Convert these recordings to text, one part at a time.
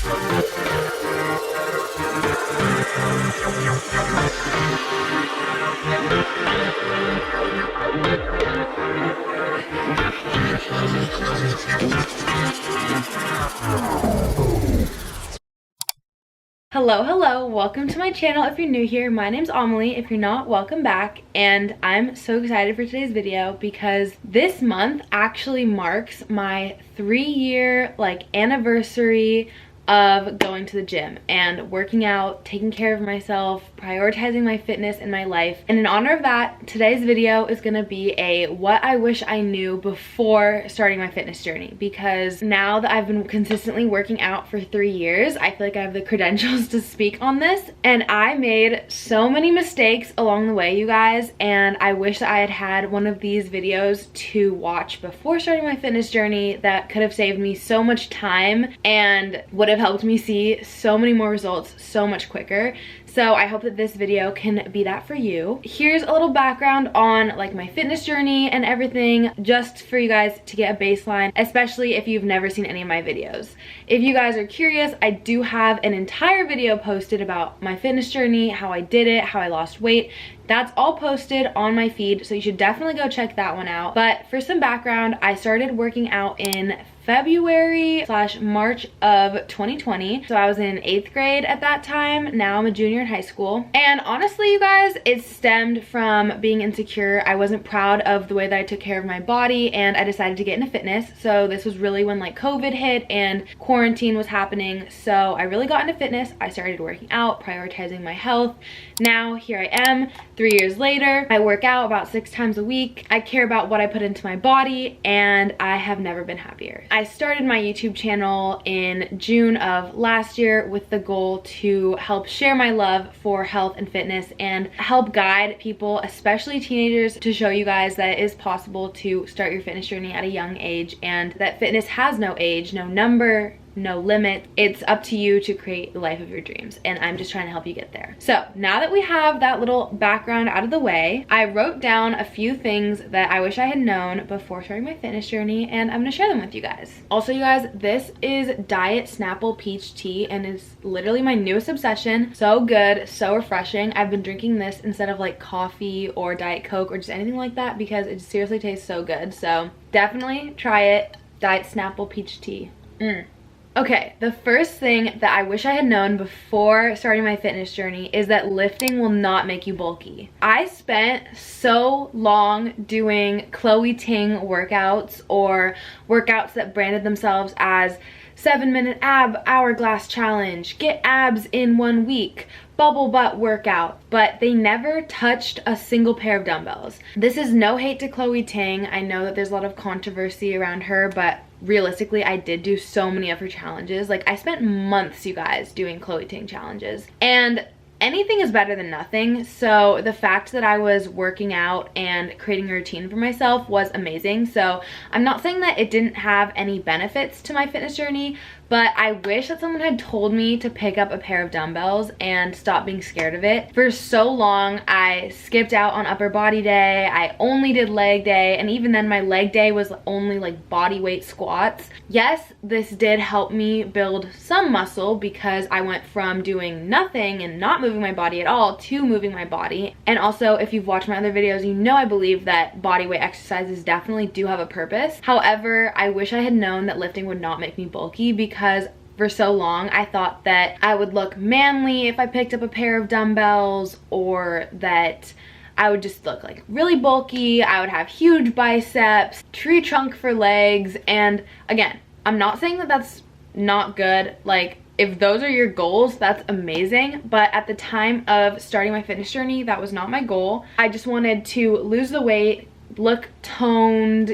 Hello, welcome to my channel. If you're new here, my name's Amelie. If you're not, welcome back. And I'm so excited for today's video because this month actually marks my 3-year anniversary of going to the gym and working out, taking care of myself, prioritizing my fitness in my life. And in honor of that, today's video is gonna be a what I wish I knew before starting my fitness journey, because now that I've been consistently working out for 3 years, I feel like I have the credentials to speak on this. And I made so many mistakes along the way, you guys, and I wish that I had had one of these videos to watch before starting my fitness journey that could have saved me so much time and would have helped me see so many more results so much quicker. So I hope that this video can be that for you. Here's a little background on my fitness journey and everything, just for you guys to get a baseline, especially if you've never seen any of my videos. If you guys are curious, I do have an entire video posted about my fitness journey, how I did it, how I lost weight. That's all posted on my feed, so you should definitely go check that one out. But for some background, I started working out in February/March of 2020. So I was in 8th grade at that time. Now I'm a junior in high school. And honestly, you guys, it stemmed from being insecure. I wasn't proud of the way that I took care of my body, and I decided to get into fitness. So this was really when COVID hit and quarantine was happening. So I really got into fitness. I started working out, prioritizing my health. Now here I am, 3 years later. I work out about 6 times a week. I care about what I put into my body, and I have never been happier. I started my YouTube channel in June of last year with the goal to help share my love for health and fitness and help guide people, especially teenagers, to show you guys that it is possible to start your fitness journey at a young age, and that fitness has no age, no number, no limit. It's up to you to create the life of your dreams, and I'm just trying to help you get there. So now that we have that little background out of the way, I wrote down a few things that I wish I had known before starting my fitness journey, and I'm gonna share them with you guys. Also, you guys, this is Diet Snapple Peach Tea, and it's literally my newest obsession. So good, so refreshing. I've been drinking this instead of coffee or Diet Coke or just anything like that because it seriously tastes so good. So definitely try it. Diet Snapple Peach Tea. Okay, the first thing that I wish I had known before starting my fitness journey is that lifting will not make you bulky. I spent so long doing Chloe Ting workouts, or workouts that branded themselves as 7-minute ab hourglass challenge, get abs in 1 week, bubble butt workout, but they never touched a single pair of dumbbells. This is no hate to Chloe Ting. I know that there's a lot of controversy around her, but realistically, I did do so many of her challenges. I spent months, you guys, doing Chloe Ting challenges, and anything is better than nothing. So the fact that I was working out and creating a routine for myself was amazing. So I'm not saying that it didn't have any benefits to my fitness journey, but I wish that someone had told me to pick up a pair of dumbbells and stop being scared of it. For so long, I skipped out on upper body day. I only did leg day, and even then my leg day was only body weight squats. Yes, this did help me build some muscle because I went from doing nothing and not moving my body at all to moving my body. And also, if you've watched my other videos, you know I believe that body weight exercises definitely do have a purpose. However, I wish I had known that lifting would not make me bulky, because for so long I thought that I would look manly if I picked up a pair of dumbbells, or that I would just look really bulky. I would have huge biceps, tree trunk for legs. And again, I'm not saying that that's not good. If those are your goals, that's amazing. But at the time of starting my fitness journey, that was not my goal. I just wanted to lose the weight, look toned,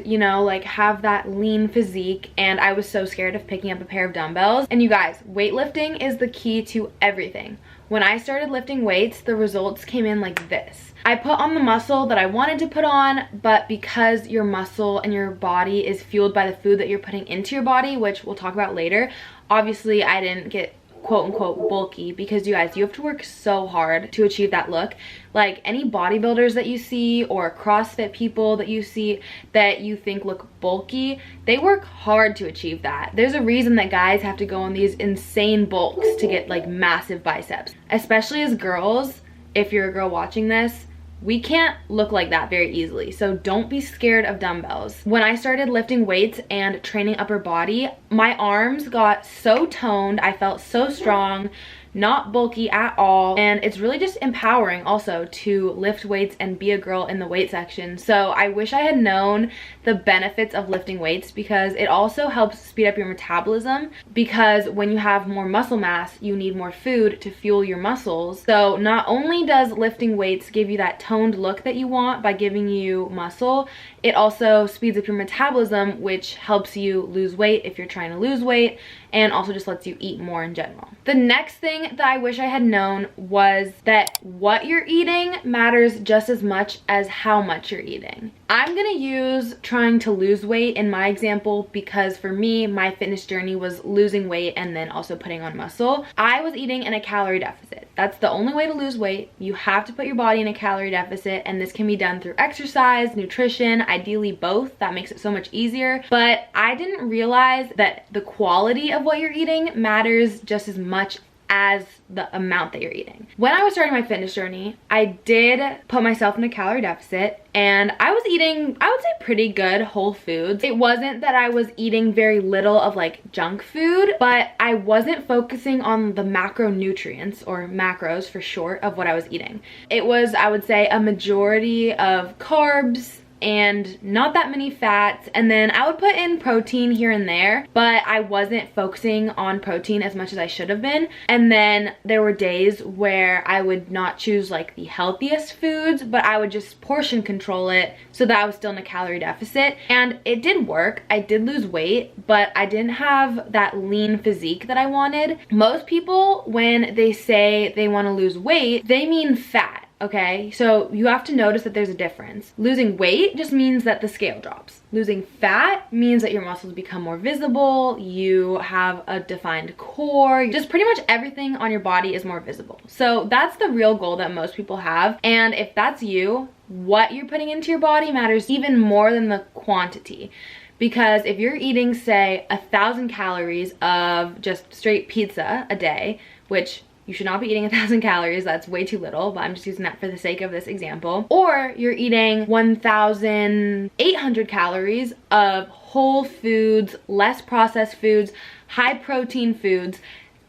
have that lean physique, and I was so scared of picking up a pair of dumbbells. And you guys, weightlifting is the key to everything. When I started lifting weights, the results came in like this. I put on the muscle that I wanted to put on, but because your muscle and your body is fueled by the food that you're putting into your body, which we'll talk about later, obviously I didn't get quote unquote bulky, because you guys, you have to work so hard to achieve that look. Like any bodybuilders that you see or CrossFit people that you see that you think look bulky, they work hard to achieve that. There's a reason that guys have to go on these insane bulks to get like massive biceps. Especially as girls, if you're a girl watching this, we can't look like that very easily. So don't be scared of dumbbells. When I started lifting weights and training upper body, my arms got so toned. I felt so strong, not bulky at all, and it's really just empowering also to lift weights and be a girl in the weight section. So I wish I had known the benefits of lifting weights, because it also helps speed up your metabolism, because when you have more muscle mass, you need more food to fuel your muscles. So not only does lifting weights give you that toned look that you want by giving you muscle, it also speeds up your metabolism, which helps you lose weight if you're trying to lose weight, and also just lets you eat more in general. The next thing that I wish I had known was that what you're eating matters just as much as how much you're eating. I'm gonna use trying to lose weight in my example, because for me, my fitness journey was losing weight and then also putting on muscle. I was eating in a calorie deficit. That's the only way to lose weight. You have to put your body in a calorie deficit, and this can be done through exercise, nutrition, ideally both. That makes it so much easier. But I didn't realize that the quality of what you're eating matters just as much as the amount that you're eating. When I was starting my fitness journey, I did put myself in a calorie deficit, and I was eating, I would say, pretty good whole foods. It wasn't that I was eating very little of like junk food, but I wasn't focusing on the macronutrients, or macros for short, of what I was eating. It was, I would say, a majority of carbs and not that many fats, and then I would put in protein here and there, but I wasn't focusing on protein as much as I should have been. And then there were days where I would not choose like the healthiest foods, but I would just portion control it so that I was still in a calorie deficit. And it did work. I did lose weight, but I didn't have that lean physique that I wanted. Most people, when they say they want to lose weight, they mean fat. Okay, so you have to notice that there's a difference. Losing weight just means that the scale drops. Losing fat means that your muscles become more visible, you have a defined core, just pretty much everything on your body is more visible. So that's the real goal that most people have. And if that's you, what you're putting into your body matters even more than the quantity. Because if you're eating, say, 1,000 calories of just straight pizza a day, which you should not be eating 1,000 calories, that's way too little, but I'm just using that for the sake of this example. Or you're eating 1,800 calories of whole foods, less processed foods, high protein foods.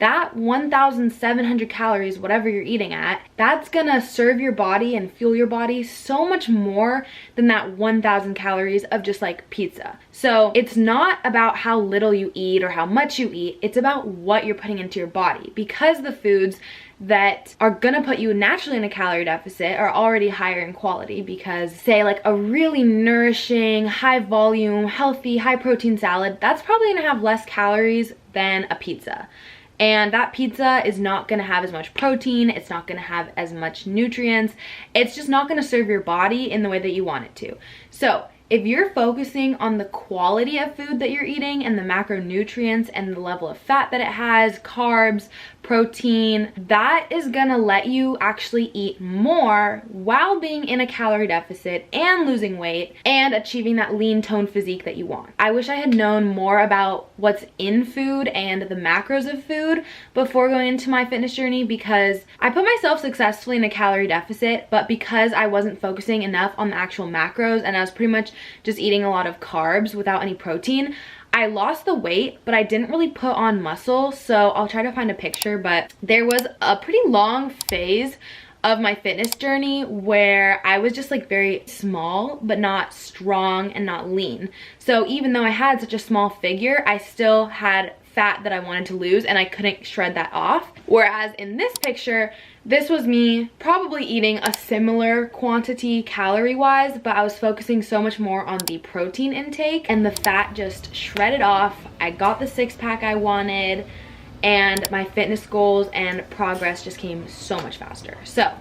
That 1,700 calories, whatever you're eating at, that's gonna serve your body and fuel your body so much more than that 1,000 calories of just like pizza. So it's not about how little you eat or how much you eat, it's about what you're putting into your body, because the foods that are gonna put you naturally in a calorie deficit are already higher in quality, because say like a really nourishing, high volume, healthy, high protein salad, that's probably gonna have less calories than a pizza. And that pizza is not gonna have as much protein, it's not gonna have as much nutrients, it's just not gonna serve your body in the way that you want it to. So if you're focusing on the quality of food that you're eating and the macronutrients and the level of fat that it has, carbs, protein, that is gonna let you actually eat more while being in a calorie deficit and losing weight and achieving that lean toned physique that you want. I wish I had known more about what's in food and the macros of food before going into my fitness journey, because I put myself successfully in a calorie deficit, but because I wasn't focusing enough on the actual macros and I was pretty much just eating a lot of carbs without any protein, I lost the weight, but I didn't really put on muscle. So I'll try to find a picture, but there was a pretty long phase of my fitness journey where I was just like very small, but not strong and not lean. So even though I had such a small figure, I still had fat that I wanted to lose and I couldn't shred that off. Whereas in this picture, this was me probably eating a similar quantity calorie-wise, but I was focusing so much more on the protein intake and the fat just shredded off. I got the six-pack I wanted, and my fitness goals and progress just came so much faster. So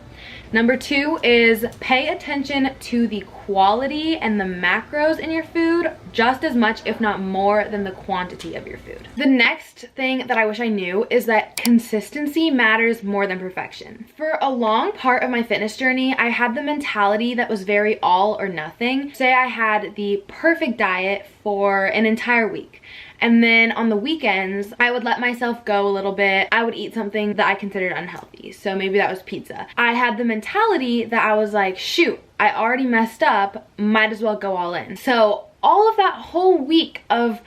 number 2 is pay attention to the quality and the macros in your food just as much, if not more, than the quantity of your food. The next thing that I wish I knew is that consistency matters more than perfection. For a long part of my fitness journey, I had the mentality that was very all or nothing. Say I had the perfect diet for an entire week, and then on the weekends, I would let myself go a little bit. I would eat something that I considered unhealthy. So maybe that was pizza. I had the mentality that I was like, shoot, I already messed up, might as well go all in. So all of that whole week of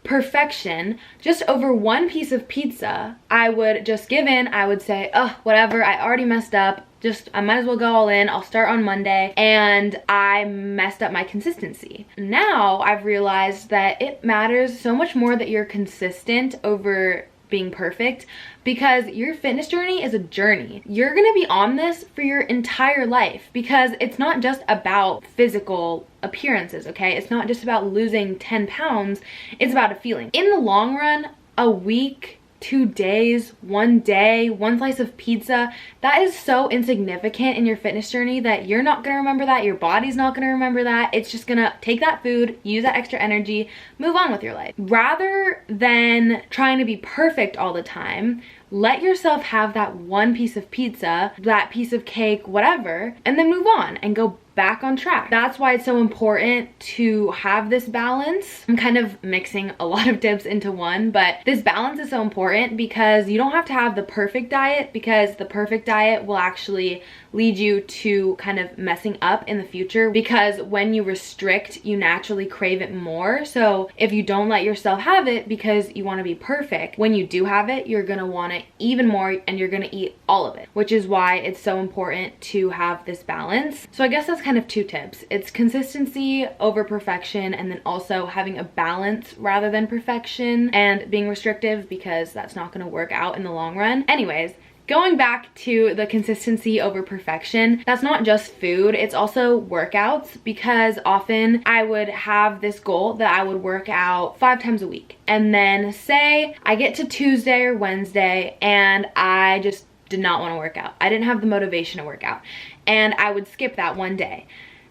perfection, just over one piece of pizza, I would just give in. I would say, oh, whatever, I already messed up. I might as well go all in. I'll start on Monday. And I messed up my consistency. Now I've realized that it matters so much more that you're consistent over being perfect, because your fitness journey is a journey. You're gonna be on this for your entire life, because it's not just about physical appearances, okay? It's not just about losing 10 pounds, it's about a feeling. In the long run, a week, 2 days, 1 day, 1 slice of pizza, that is so insignificant in your fitness journey that you're not gonna remember that, your body's not gonna remember that. It's just gonna take that food, use that extra energy, move on with your life. Rather than trying to be perfect all the time, let yourself have that one piece of pizza, that piece of cake, whatever, and then move on and go back on track. That's why it's so important to have this balance. I'm kind of mixing a lot of tips into one, but this balance is so important because you don't have to have the perfect diet, because the perfect diet will actually lead you to kind of messing up in the future, because when you restrict, you naturally crave it more. So if you don't let yourself have it because you want to be perfect, when you do have it, you're gonna want it even more and you're gonna eat all of it, which is why it's so important to have this balance. So I guess that's kind of 2 tips. It's consistency over perfection, and then also having a balance rather than perfection, and being restrictive, because that's not going to work out in the long run. Anyways, going back to the consistency over perfection, that's not just food, it's also workouts, because often I would have this goal that I would work out 5 times a week. And then say I get to Tuesday or Wednesday and I just did not want to work out. I didn't have the motivation to work out. And I would skip that 1 day.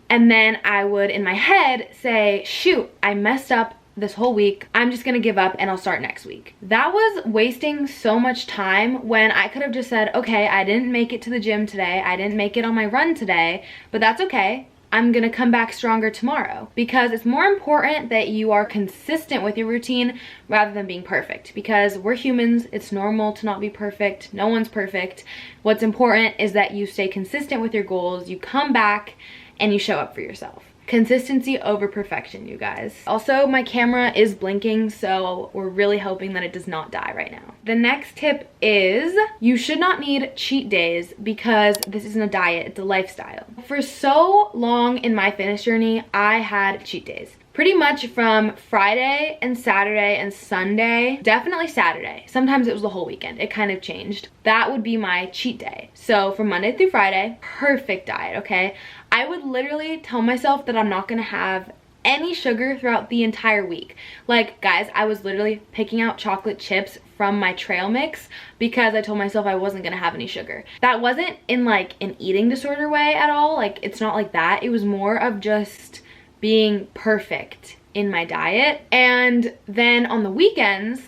And then I would, in my head, say, shoot, I messed up this whole week. I'm just gonna give up and I'll start next week. That was wasting so much time when I could have just said, okay, I didn't make it to the gym today. I didn't make it on my run today, but that's okay. I'm gonna come back stronger tomorrow, because it's more important that you are consistent with your routine rather than being perfect, because we're humans. It's normal to not be perfect. No one's perfect. What's important is that you stay consistent with your goals, you come back and you show up for yourself. Consistency over perfection, you guys. Also, my camera is blinking, so we're really hoping that it does not die right now. The next tip is you should not need cheat days, because this isn't a diet, it's a lifestyle. For so long in my fitness journey, I had cheat days. Pretty much from Friday and Saturday and Sunday, definitely Saturday. Sometimes it was the whole weekend. It kind of changed. That would be my cheat day. So from Monday through Friday, perfect diet, okay? I would literally tell myself that I'm not gonna have any sugar throughout the entire week. Like, guys, I was literally picking out chocolate chips from my trail mix because I told myself I wasn't gonna have any sugar. That wasn't in like an eating disorder way at all. Like, it's not like that. It was more of just being perfect in my diet. And then on the weekends,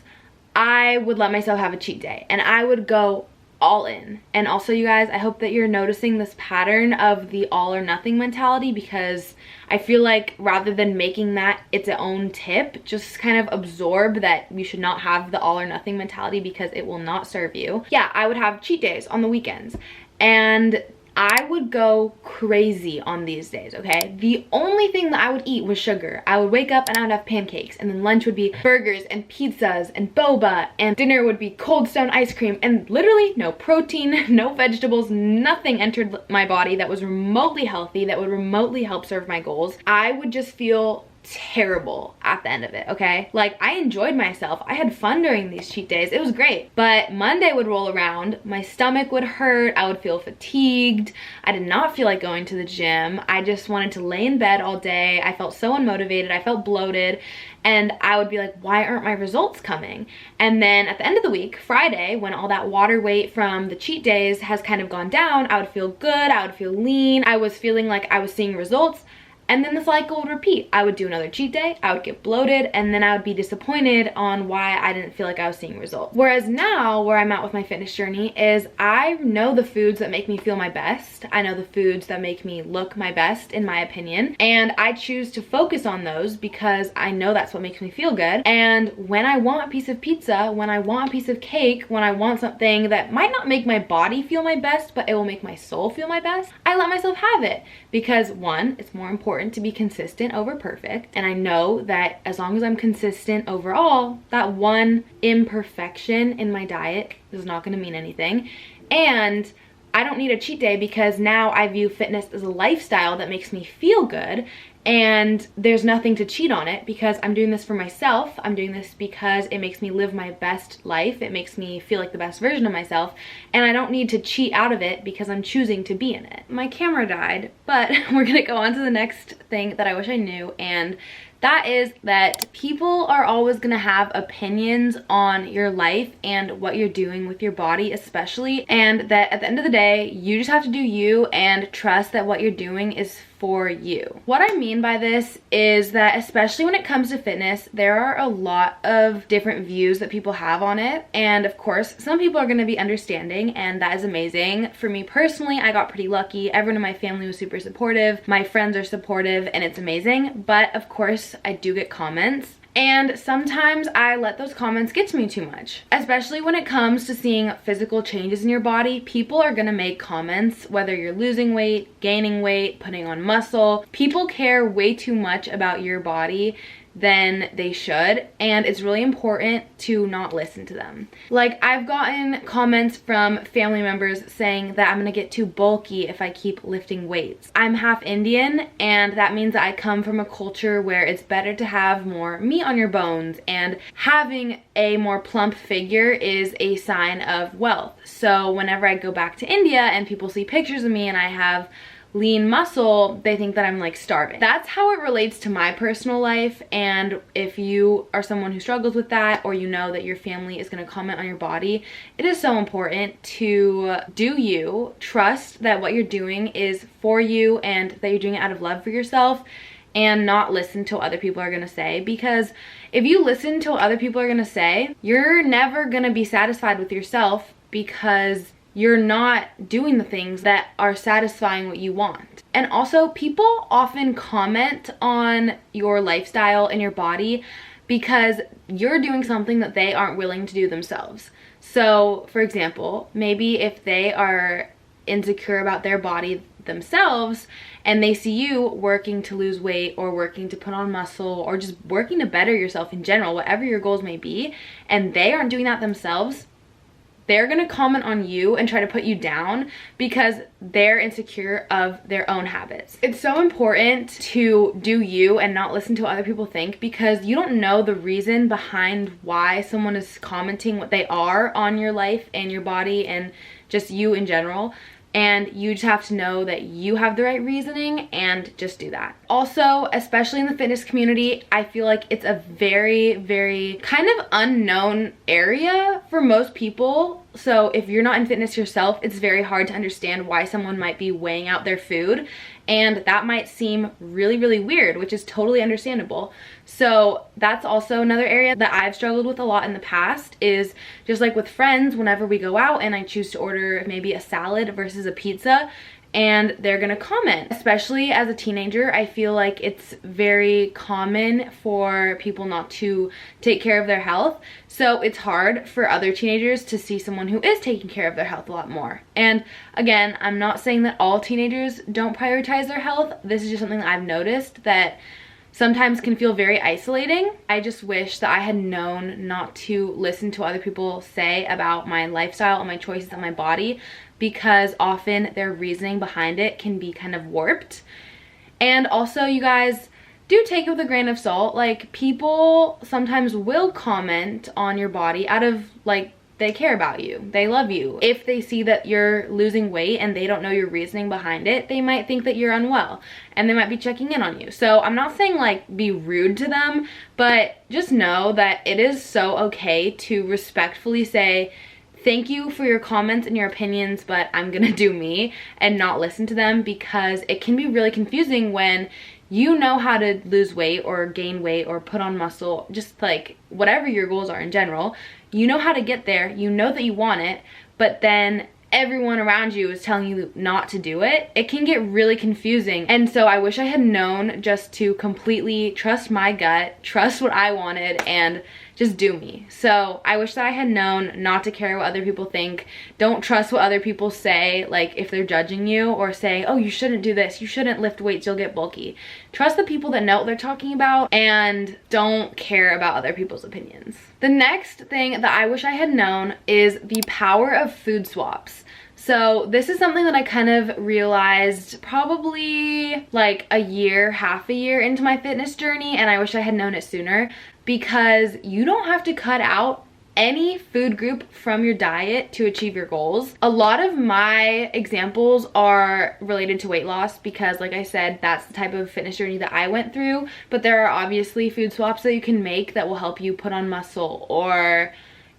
I would let myself have a cheat day and I would go all in. And also, you guys, I hope that you're noticing this pattern of the all or nothing mentality, because I feel like rather than making that its own tip, just kind of absorb that you should not have the all or nothing mentality, because it will not serve you. Yeah, I would have cheat days on the weekends and I would go crazy on these days, okay? The only thing that I would eat was sugar. I would wake up and I would have pancakes, and then lunch would be burgers and pizzas and boba, and dinner would be Cold Stone ice cream, and literally no protein, no vegetables, nothing entered my body that was remotely healthy, that would remotely help serve my goals. I would just feel terrible at the end of it, okay? Like, I enjoyed myself. I had fun during these cheat days. It was great. But Monday would roll around, my stomach would hurt, I would feel fatigued. I did not feel like going to the gym. I just wanted to lay in bed all day. I felt so unmotivated. I felt bloated. And I would be like, why aren't my results coming? And then at the end of the week, Friday, when all that water weight from the cheat days has kind of gone down, I would feel good, I would feel lean. I was feeling like I was seeing results. And then the cycle would repeat. I would do another cheat day, I would get bloated, and then I would be disappointed on why I didn't feel like I was seeing results. Whereas now, where I'm at with my fitness journey is I know the foods that make me feel my best. I know the foods that make me look my best, in my opinion. And I choose to focus on those because I know that's what makes me feel good. And when I want a piece of pizza, when I want a piece of cake, when I want something that might not make my body feel my best, but it will make my soul feel my best, I let myself have it. Because one, it's more important to be consistent over perfect, and I know that as long as I'm consistent overall, that one imperfection in my diet is not going to mean anything. And I don't need a cheat day because now I view fitness as a lifestyle that makes me feel good, and there's nothing to cheat on it because I'm doing this for myself. I'm doing this because it makes me live my best life. It makes me feel like the best version of myself, and I don't need to cheat out of it because I'm choosing to be in it. My camera died, but we're gonna go on to the next thing that I wish I knew, and that is that people are always gonna have opinions on your life and what you're doing with your body especially, and that at the end of the day, you just have to do you and trust that what you're doing is for you. What I mean by this is that especially when it comes to fitness, there are a lot of different views that people have on it, and of course some people are going to be understanding, and that is amazing. For me personally, I got pretty lucky. Everyone in my family was super supportive, my friends are supportive, and it's amazing. But of course I do get comments, and sometimes I let those comments get to me too much. Especially when it comes to seeing physical changes in your body, people are gonna make comments, whether you're losing weight, gaining weight, putting on muscle. People care way too much about your body than they should, and it's really important to not listen to them. Like, I've gotten comments from family members saying that I'm gonna get too bulky if I keep lifting weights. I'm half Indian, and that means that I come from a culture where it's better to have more meat on your bones, and having a more plump figure is a sign of wealth. So whenever I go back to India and people see pictures of me and I have lean muscle, they think that I'm like starving. That's how it relates to my personal life, and if you are someone who struggles with that, or you know that your family is going to comment on your body, it is so important to do you, trust that what you're doing is for you and that you're doing it out of love for yourself, and not listen to what other people are going to say. Because if you listen to what other people are going to say, you're never going to be satisfied with yourself because you're not doing the things that are satisfying what you want. And also, people often comment on your lifestyle and your body because you're doing something that they aren't willing to do themselves. So, for example, maybe if they are insecure about their body themselves and they see you working to lose weight or working to put on muscle or just working to better yourself in general, whatever your goals may be, and they aren't doing that themselves, they're gonna comment on you and try to put you down because they're insecure of their own habits. It's so important to do you and not listen to what other people think, because you don't know the reason behind why someone is commenting what they are on your life and your body and just you in general. And you just have to know that you have the right reasoning and just do that. Also, especially in the fitness community, I feel like it's a very, very kind of unknown area for most people. So if you're not in fitness yourself, it's very hard to understand why someone might be weighing out their food. And that might seem really, really weird, which is totally understandable. So that's also another area that I've struggled with a lot in the past, is just like with friends, whenever we go out and I choose to order maybe a salad versus a pizza, and they're gonna comment. Especially as a teenager, I feel like it's very common for people not to take care of their health. So it's hard for other teenagers to see someone who is taking care of their health a lot more. And again, I'm not saying that all teenagers don't prioritize their health. This is just something that I've noticed that sometimes can feel very isolating. I just wish that I had known not to listen to what other people say about my lifestyle and my choices on my body, because often their reasoning behind it can be kind of warped. And also, you guys, do take it with a grain of salt. Like, people sometimes will comment on your body out of, like, they care about you, they love you. If they see that you're losing weight and they don't know your reasoning behind it, they might think that you're unwell and they might be checking in on you. So I'm not saying like be rude to them, but just know that it is so okay to respectfully say, thank you for your comments and your opinions, but I'm gonna do me and not listen to them, because it can be really confusing when you know how to lose weight or gain weight or put on muscle, just like whatever your goals are in general. You know how to get there, you know that you want it, but then everyone around you is telling you not to do it. It can get really confusing. And so I wish I had known just to completely trust my gut, trust what I wanted, and just do me. So I wish that I had known not to care what other people think. Don't trust what other people say, like if they're judging you or saying, oh, you shouldn't do this, you shouldn't lift weights, you'll get bulky. Trust the people that know what they're talking about and don't care about other people's opinions. The next thing that I wish I had known is the power of food swaps. So this is something that I kind of realized probably like half a year into my fitness journey, and I wish I had known it sooner, because you don't have to cut out any food group from your diet to achieve your goals. A lot of my examples are related to weight loss because, like I said, that's the type of fitness journey that I went through, but there are obviously food swaps that you can make that will help you put on muscle or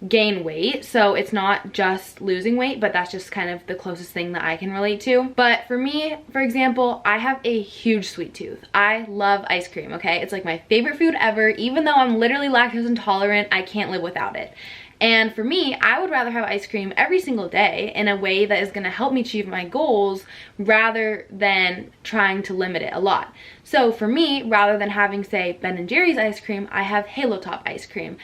gain weight. So it's not just losing weight, but that's just kind of the closest thing that I can relate to. But for me, for example, I have a huge sweet tooth. I love ice cream, okay? It's like my favorite food ever. Even though I'm literally lactose intolerant, I can't live without it. And for me, I would rather have ice cream every single day in a way that is going to help me achieve my goals rather than trying to limit it a lot. So for me, rather than having, say, Ben & Jerry's ice cream, I have Halo Top ice cream.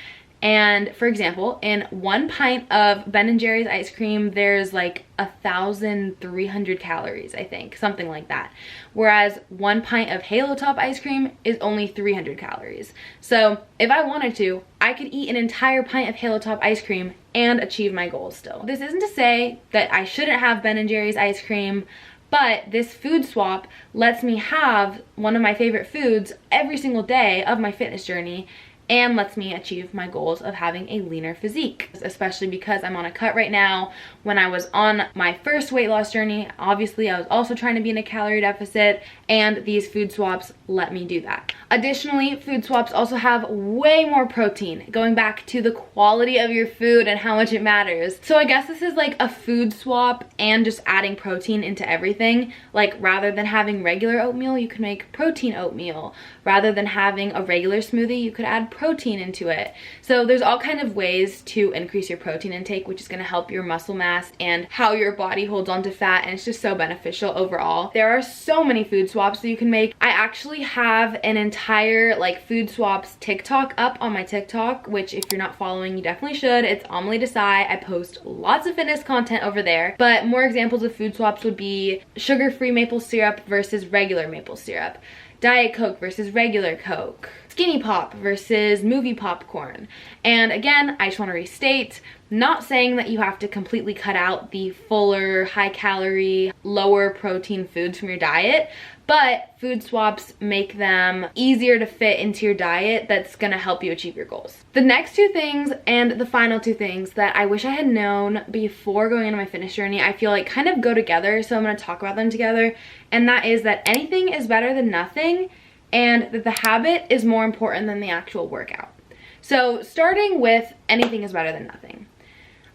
And for example, in 1 pint of Ben & Jerry's ice cream, there's like 1,300 calories, I think, something like that. Whereas 1 pint of Halo Top ice cream is only 300 calories. So if I wanted to, I could eat an entire pint of Halo Top ice cream and achieve my goals still. This isn't to say that I shouldn't have Ben & Jerry's ice cream, but this food swap lets me have one of my favorite foods every single day of my fitness journey, and lets me achieve my goals of having a leaner physique, especially because I'm on a cut right now. When I was on my first weight loss journey, obviously I was also trying to be in a calorie deficit, and these food swaps let me do that. Additionally, food swaps also have way more protein, going back to the quality of your food and how much it matters. So I guess this is like a food swap and just adding protein into everything. Like, rather than having regular oatmeal, you can make protein oatmeal. Rather than having a regular smoothie, you could add protein into it. So there's all kind of ways to increase your protein intake, which is going to help your muscle mass and how your body holds on to fat, and it's just so beneficial overall. There are so many food swaps that you can make. I actually have an entire like food swaps TikTok up on my TikTok, which if you're not following, you definitely should. It's Amelie Desai. I post lots of fitness content over there, but more examples of food swaps would be sugar-free maple syrup versus regular maple syrup, Diet Coke versus regular Coke, Skinny Pop versus movie popcorn. And again, I just want to restate, not saying that you have to completely cut out the fuller, high calorie, lower protein foods from your diet, but food swaps make them easier to fit into your diet that's gonna help you achieve your goals. The next 2 things and the final 2 things that I wish I had known before going into my fitness journey, I feel like kind of go together, so I'm gonna talk about them together. And that is that anything is better than nothing, and that the habit is more important than the actual workout. So starting with anything is better than nothing.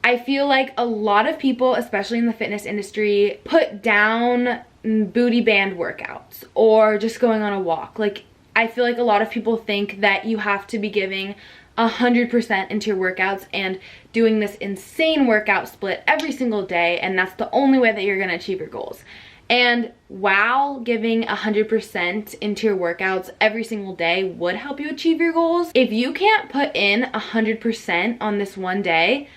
I feel like a lot of people, especially in the fitness industry, put down booty band workouts or just going on a walk. Like, I feel like a lot of people think that you have to be giving 100% into your workouts and doing this insane workout split every single day, and that's the only way that you're gonna achieve your goals. And while giving 100% into your workouts every single day would help you achieve your goals, if you can't put in 100% on this one day,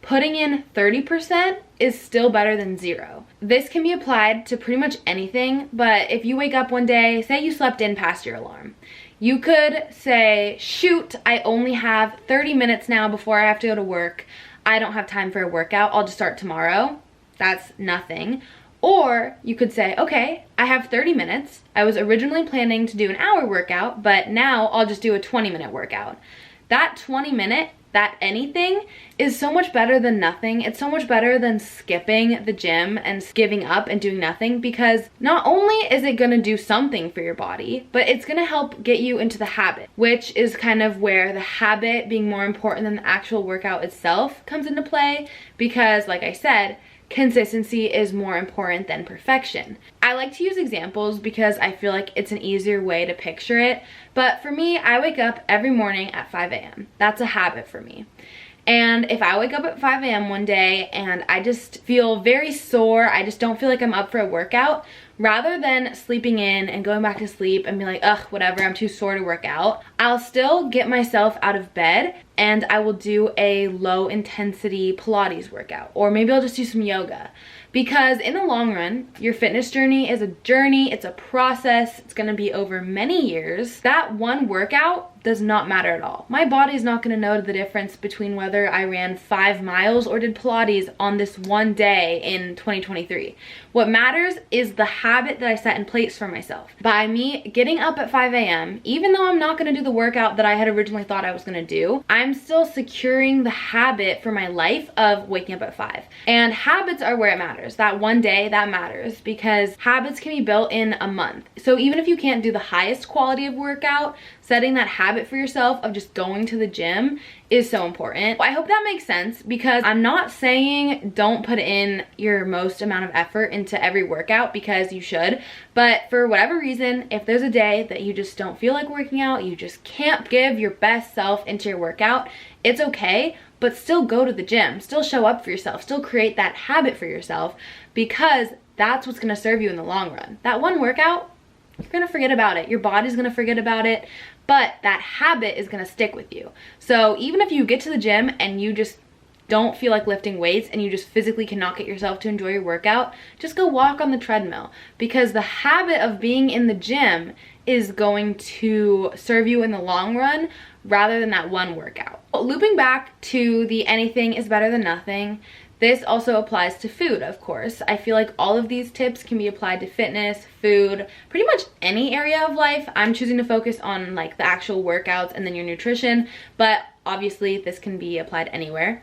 putting in 30% is still better than 0. This can be applied to pretty much anything, but if you wake up one day, say you slept in past your alarm, you could say, shoot, I only have 30 minutes now before I have to go to work. I don't have time for a workout. I'll just start tomorrow. That's nothing. Or you could say, okay, I have 30 minutes. I was originally planning to do an hour workout, but now I'll just do a 20-minute workout. That 20-minute, that anything is so much better than nothing. It's so much better than skipping the gym and giving up and doing nothing, because not only is it gonna do something for your body, but it's gonna help get you into the habit, which is kind of where the habit being more important than the actual workout itself comes into play, because like I said, consistency is more important than perfection. I like to use examples because I feel like it's an easier way to picture it. But for me, I wake up every morning at 5 a.m. That's a habit for me. And if I wake up at 5 a.m. one day and I just feel very sore, I just don't feel like I'm up for a workout, rather than sleeping in and going back to sleep and be like, ugh, whatever, I'm too sore to work out, I'll still get myself out of bed and I will do a low intensity Pilates workout, or maybe I'll just do some yoga. Because in the long run, your fitness journey is a journey, it's a process, it's gonna be over many years. That one workout does not matter at all. My body's not gonna know the difference between whether I ran 5 miles or did Pilates on this one day in 2023. What matters is the habit that I set in place for myself. By me getting up at 5 a.m., even though I'm not gonna do the workout that I had originally thought I was gonna do, I'm still securing the habit for my life of waking up at 5. And habits are where it matters. That one day, that matters, because habits can be built in a month. So even if you can't do the highest quality of workout, setting that habit for yourself of just going to the gym is so important. I hope that makes sense, because I'm not saying don't put in your most amount of effort into every workout, because you should. But for whatever reason, if there's a day that you just don't feel like working out, you just can't give your best self into your workout, it's okay. But still go to the gym, still show up for yourself, still create that habit for yourself, because that's what's gonna serve you in the long run. That one workout, you're gonna forget about it. Your body's gonna forget about it, but that habit is gonna stick with you. So even if you get to the gym and you just don't feel like lifting weights and you just physically cannot get yourself to enjoy your workout, just go walk on the treadmill, because the habit of being in the gym is going to serve you in the long run rather than that one workout. Looping back to the anything is better than nothing, this also applies to food, of course. I feel like all of these tips can be applied to fitness, food, pretty much any area of life. I'm choosing to focus on like the actual workouts and then your nutrition, but obviously this can be applied anywhere.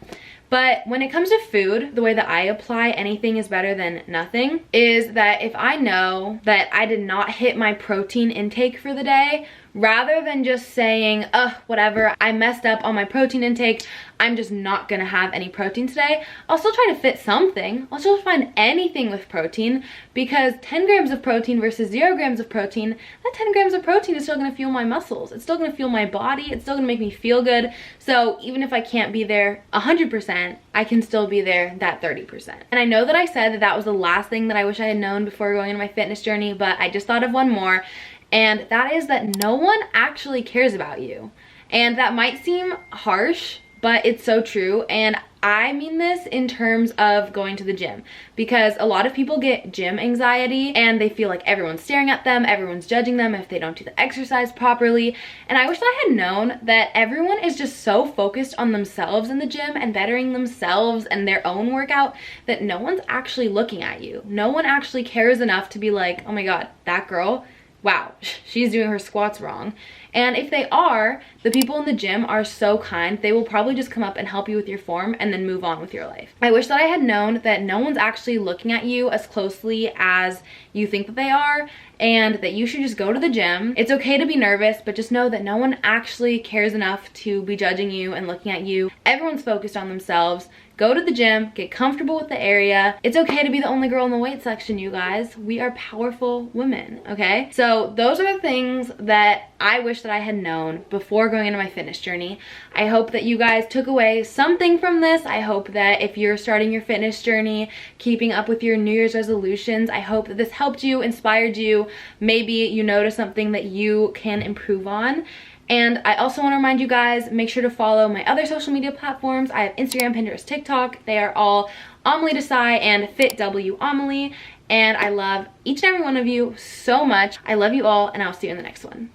But when it comes to food, the way that I apply anything is better than nothing is that if I know that I did not hit my protein intake for the day, rather than just saying, ugh, whatever, I messed up on my protein intake, I'm just not gonna have any protein today, I'll still try to fit something. I'll still find anything with protein, because 10 grams of protein versus 0 grams of protein, that 10 grams of protein is still gonna fuel my muscles. It's still gonna fuel my body. It's still gonna make me feel good. So even if I can't be there 100%, I can still be there that 30%. And I know that I said that that was the last thing that I wish I had known before going into my fitness journey, but I just thought of one more. And that is that no one actually cares about you. And that might seem harsh, but it's so true. And I mean this in terms of going to the gym, because a lot of people get gym anxiety and they feel like everyone's staring at them, everyone's judging them if they don't do the exercise properly. And I wish I had known that everyone is just so focused on themselves in the gym and bettering themselves and their own workout that no one's actually looking at you. No one actually cares enough to be like, oh my God, that girl, wow, she's doing her squats wrong. And if they are, the people in the gym are so kind, they will probably just come up and help you with your form and then move on with your life. I wish that I had known that no one's actually looking at you as closely as you think that they are, and that you should just go to the gym. It's okay to be nervous, but just know that no one actually cares enough to be judging you and looking at you. Everyone's focused on themselves. Go to the gym, get comfortable with the area. It's okay to be the only girl in the weight section, you guys. We are powerful women, okay? So those are the things that I wish that I had known before going into my fitness journey. I hope that you guys took away something from this. I hope that if you're starting your fitness journey, keeping up with your New Year's resolutions, I hope that this helped you, inspired you. Maybe you noticed something that you can improve on. And I also want to remind you guys, make sure to follow my other social media platforms. I have Instagram, Pinterest, TikTok. They are all Amelie Desai and FitW Amelie. And I love each and every one of you so much. I love you all, and I'll see you in the next one.